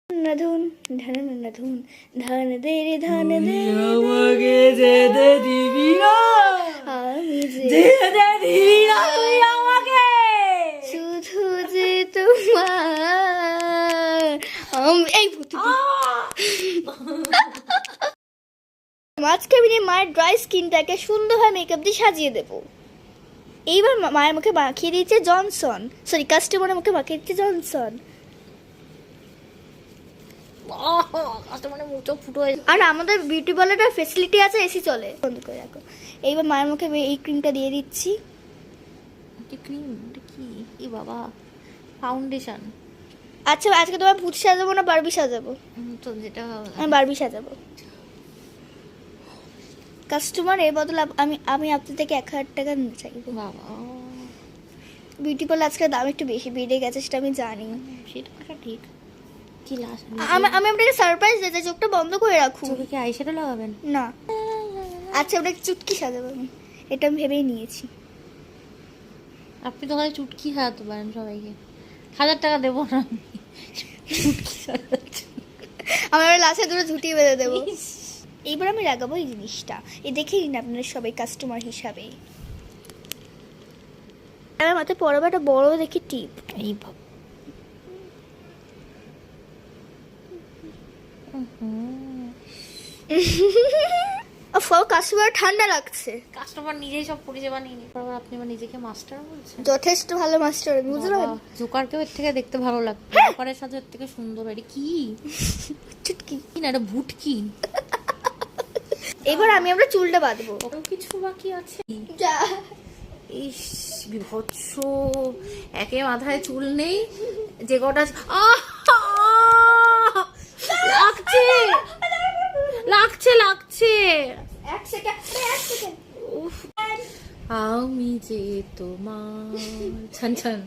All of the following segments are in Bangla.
ধুন ধন ধুন ধান দে রে ধান দে আমাকে যেতে দিবি না, আমি যে যেতে দিবি না তুই আমাকে। শুধু যে তোমার এই মাঝখানে আমি মায়ের ড্রাই স্কিনটাকে সুন্দরভাবে মেকআপ দিয়ে সাজিয়ে দেবো। এইবার মায়ের মুখে মাখিয়ে দিয়েছে জনসন, সরি কাস্টমারের মুখে মাখিয়ে দিচ্ছে জনসন। আর আমাদের বিউটি পার্লারের ফেসিলিটি আছে, এসি চলে, বন্ধ করে রাখো। এইবার মায়ের মুখে এই ক্রিমটা দিয়ে দিচ্ছি। ক্রিম কি এই বাবা, ফাউন্ডেশন। আচ্ছা আজকে তোমার ভূত সাজাবো না বারবি সাজাবো? তো যেটা আমি বারবি সাজাবো। কাস্টমার এর বদলে আমি আপনার থেকে 1000 টাকা চাইবো। বাবা, বিউটি পার্লার আজকে দাম একটু বেশি বেড়ে গেছে, সেটা আমি জানি। সেটা ঠিক। কি লাস্ট আমি আপনাকে সারপ্রাইজ দিতে, চোখটা বন্ধ করে রাখুন। চোখে কি আইশ্যাডো লাগাবেন? না, আচ্ছা আপনাকে চুটকি সাজাবো আমি, এটা আমি ভেবেই নিয়েছি। আপনি তো খালি চুটকি সাজাতে পারেন সবাইকে। 1000 টাকা দেবো না আমি চুটকি সাজাচ্ছি। আমার লাচে দুটো ঝুটি বেঁধে দেবো। এইবার আমি লাগাবো এই জিনিসটা, এই দেখে নিন আপনারা সবাই কাস্টমার হিসাবে। আমার মাথায় পরবো একটা বড় দেখি টিপ। এই বাবা, কাস্টমার ঠান্ডা লাগছে। কাস্টমার নিজেই সব পরিষেবা নিয়ে নিয়ে পর আপনি আবার নিজেকে মাস্টার বলছেন। যথেষ্ট ভালো মাস্টার, বুঝলেন? জোকারকেও এর থেকে দেখতে ভালো লাগবে, জোকারের সাথে এর থেকে সুন্দর। এটা কি চুটকি না, এটা ভুটকি। এবার আমরা চুলটা বাঁধবো। কত কিছু বাকি আছে। যা ইস বিভৎস, একে মাথায় চুল নেই, যে কটা লাগছে লাগছে লাগছে। এক সেকেন্ড। উফ, আমি যে তোমার ছান ছান।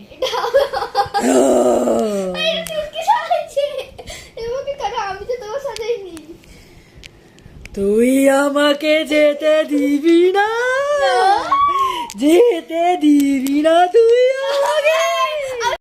আমি তো তোমার সাজাইনি। তুই আমাকে যেতে দিবি না, যেতে দিবি না তুই।